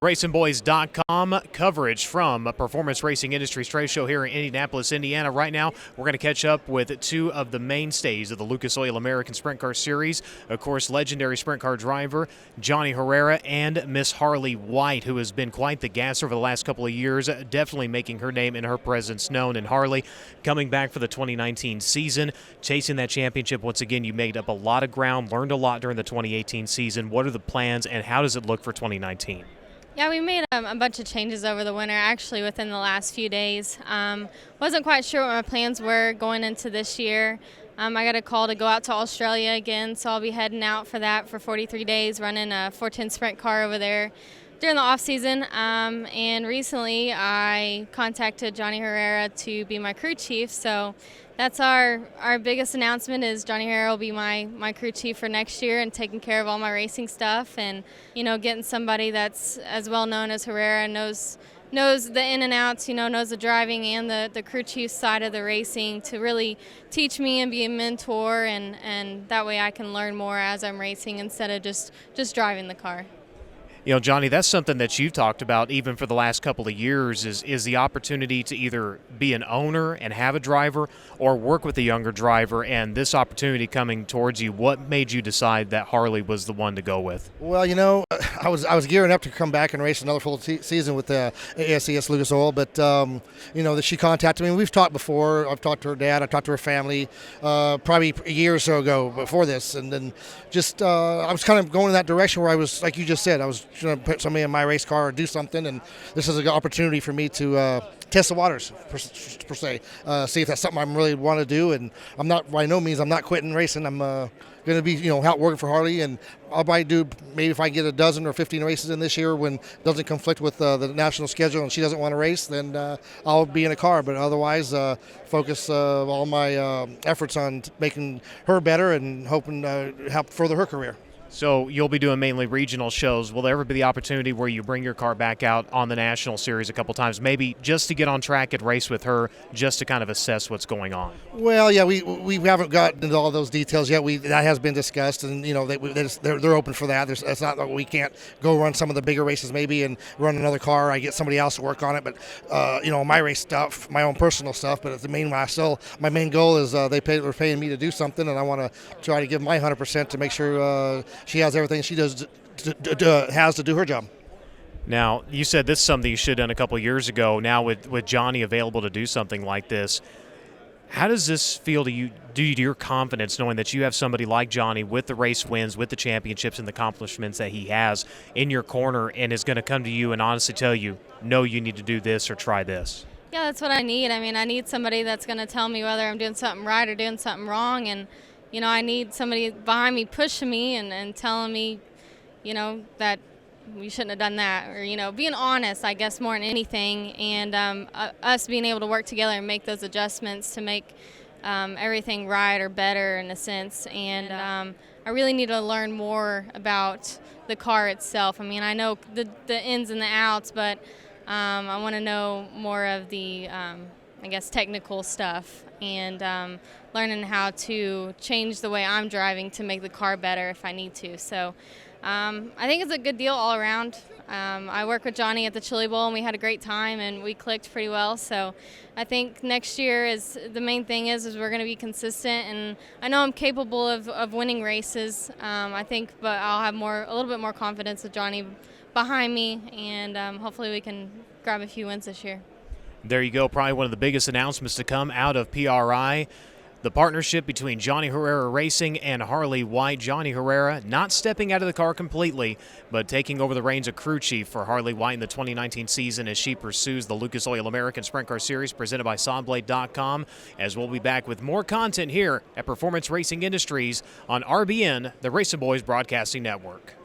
RacinBoys.com coverage from Performance Racing Industries Trade Show here in Indianapolis, Indiana. Right now, we're going to catch up with two of the mainstays of the Lucas Oil American Sprint Car Series. Of course, legendary sprint car driver Johnny Herrera and Miss Harley White, who has been quite the gasser over the last couple of years, definitely making her name and her presence known. And Harley, coming back for the 2019 season, chasing that championship once again. You made up a lot of ground, learned a lot during the 2018 season. What are the plans, and how does it look for 2019? Yeah, we made a bunch of changes over the winter, actually within the last few days. Wasn't quite sure what my plans were going into this year. I got a call to go out to Australia again, so I'll be heading out for that for 43 days, running a 410 sprint car over there during the off season. And recently I contacted Johnny Herrera to be my crew chief, so that's our biggest announcement is Johnny Herrera will be my crew chief for next year and taking care of all my racing stuff, and getting somebody that's as well known as Herrera, knows the in and outs, knows the driving and the crew chief side of the racing to really teach me and be a mentor, and that way I can learn more as I'm racing instead of just driving the car. Johnny, that's something that you've talked about even for the last couple of years is the opportunity to either be an owner and have a driver or work with a younger driver, and this opportunity coming towards you. What made you decide that Harley was the one to go with? Well, I was gearing up to come back and race another full season with ASCS Lucas Oil, but that she contacted me. We've talked before. I've talked to her dad. I've talked to her family probably a year or so ago before this, and then just I was kind of going in that direction where I was, like you just said, I was trying to put somebody in my race car or do something, and this is an opportunity for me to test the waters per se, see if that's something I really want to do. And I'm not, by no means, I'm not quitting racing. I'm going to be out working for Harley, and I'll probably do, maybe if I get a dozen or 15 races in this year when it doesn't conflict with the national schedule and she doesn't want to race, then I'll be in a car. But otherwise, focus all my efforts on making her better and hoping to help further her career. So you'll be doing mainly regional shows. Will there ever be the opportunity where you bring your car back out on the national series a couple times, maybe just to get on track and race with her, just to kind of assess what's going on? Well, yeah, we haven't gotten into all those details yet. That has been discussed, and they're open for that. It's not that we can't go run some of the bigger races maybe and run another car. I get somebody else to work on it, but my race stuff, my own personal stuff. But my main goal is they're paying me to do something, and I want to try to give my 100% to make sure she has everything she does has to do her job. Now, you said this is something you should have done a couple of years ago. Now with Johnny available to do something like this, how does this feel to you, due to your confidence, knowing that you have somebody like Johnny with the race wins, with the championships and the accomplishments that he has in your corner, and is going to come to you and honestly tell you, no, you need to do this or try this? Yeah, that's what I need. I mean, I need somebody that's going to tell me whether I'm doing something right or doing something wrong, and I need somebody behind me pushing me and telling me, that we shouldn't have done that, or, being honest, I guess, more than anything, and us being able to work together and make those adjustments to make everything right or better in a sense. And I really need to learn more about the car itself. I mean, I know the ins and the outs, but I want to know more of the technical stuff, and learning how to change the way I'm driving to make the car better if I need to. So I think it's a good deal all around. I worked with Johnny at the Chili Bowl, and we had a great time, and we clicked pretty well. So I think next year is the main thing is we're going to be consistent, and I know I'm capable of winning races. I think, but I'll have a little bit more confidence with Johnny behind me, and hopefully we can grab a few wins this year. There you go, probably one of the biggest announcements to come out of PRI. The partnership between Johnny Herrera Racing and Harley White. Johnny Herrera not stepping out of the car completely, but taking over the reins of crew chief for Harley White in the 2019 season as she pursues the Lucas Oil American Sprint Car Series presented by SawBlade.com, as we'll be back with more content here at Performance Racing Industries on RBN, the RacinBoys Broadcasting Network.